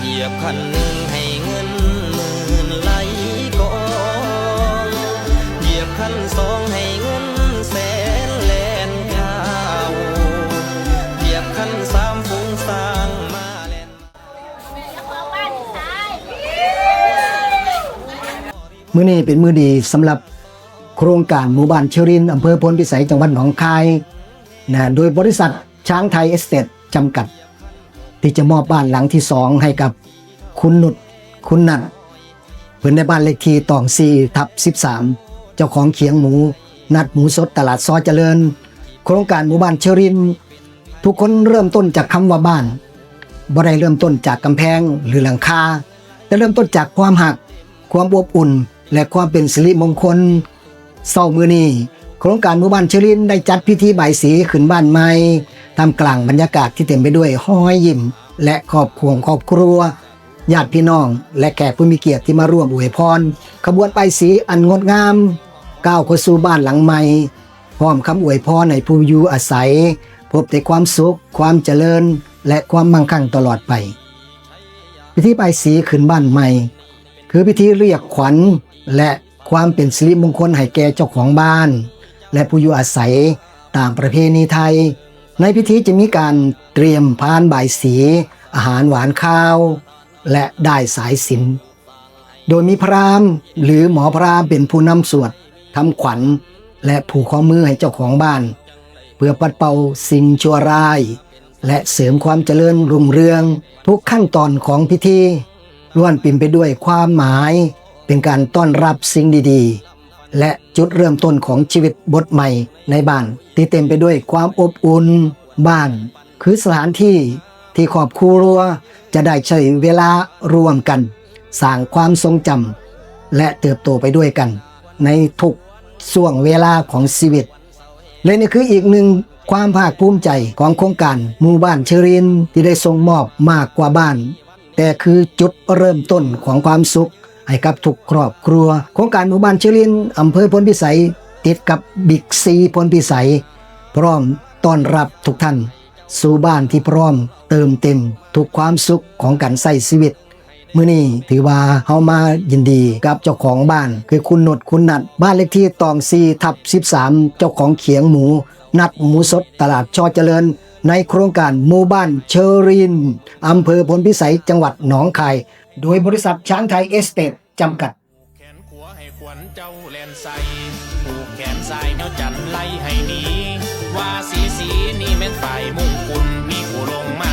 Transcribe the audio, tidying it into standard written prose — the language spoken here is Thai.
ยียบคันหนึ่งให้เงินหมื่นไหลกองเหยียบคันสองให้เงินแสนแลนข้าวเหยียบคันสามฟุ้งสร้างมาแลนมื้อนี้เป็นมื้อดีสำหรับโครงการหมู่บ้านเชอรินอำเภอพลพิสัยจังหวัดหนองคายโดยบริษัทช้างไทยเอสเตทจำกัดที่จะมอบบ้านหลังที่2ให้กับคุณนุชคุณนัทเพิ่นในบ้านเลขที่ตอง4/13เจ้าของเขียงหมูนัดหมูสดตลาดซอยเจริญโครงการหมู่บ้านเชอรินทุกคนเริ่มต้นจากคำว่าบ้านบ่ได้เริ่มต้นจากกำแพงหรือหลังคาแต่เริ่มต้นจากความหักความอบอุ่นและความเป็นสิริมงคลเช้ามื้อนี้โครงการหมู่บ้านเชอรินได้จัดพิธีบายสีขึ้นบ้านใหม่ท่ามกลางบรรยากาศที่เต็มไปด้วยรอยยิ้มและครอบครัวญาติพี่น้องและแขกผู้มีเกียรติที่มาร่วมอวยพรขบวนบายสีอันงดงามก้าวเข้าสู่บ้านหลังใหม่พร้อมคำอวยพรให้ผู้อยู่อาศัยพบแต่ความสุขความเจริญและความมั่งคั่งตลอดไปพิธีบายสีขึ้นบ้านใหม่คือพิธีเรียกขวัญและความเป็นสิริมงคลให้แก่เจ้าของบ้านและผู้อยู่อาศัยตามประเพณีไทยในพิธีจะมีการเตรียมพานบ่ายสีอาหารหวานข้าวและได้สายสิญจน์โดยมีพราหมณ์หรือหมอพราหมณ์เป็นผู้นำสวดทำขวัญและผูกข้อมือให้เจ้าของบ้านเพื่อปัดเป่าสิ่งชั่วร้ายและเสริมความเจริญรุ่งเรืองทุกขั้นตอนของพิธีล้วนปิ่มไปด้วยความหมายเป็นการต้อนรับสิ่งดีๆและจุดเริ่มต้นของชีวิตบทใหม่ในบ้านที่เต็มไปด้วยความอบอุ่นบ้านคือสถานที่ที่ครอบครัวจะได้ใช้เวลาร่วมกันสร้างความทรงจำและเติบโตไปด้วยกันในทุกช่วงเวลาของชีวิตและนี่คืออีกหนึ่งความภาคภูมิใจของโครงการหมู่บ้านเชอรินที่ได้ส่งมอบมากกว่าบ้านแต่คือจุดเริ่มต้นของความสุขให้กับทุกครอบครัวโครงการหมู่บ้านเชอรินอำเภอพลพิสัยติดกับบิ๊กซีพลพิสัยพร้อมต้อนรับทุกท่านสู่บ้านที่พร้อมเติมเต็มทุกความสุขของการใช้ชีวิตมื้อนี้ถือว่าเฮามายินดีกับเจ้าของบ้านคือคุณนุชคุณนัทบ้านเลขที่ตอง4/13เจ้าของเขียงหมูนัดหมูสดตลาดชอเจริญในโครงการหมู่บ้านเชอรินอำเภอพลพิสัยจังหวัดหนองคายโดยบริษัทช้างไทยเอสเตทจำกัดแขนขวาให้ขวัญเจ้าแลนใส่ผูกแขนซ้ายเนาจันไล่ให้หนีว่าสีนี่แม่นฝ่ายมุ่งคุณมีผู้ลงมา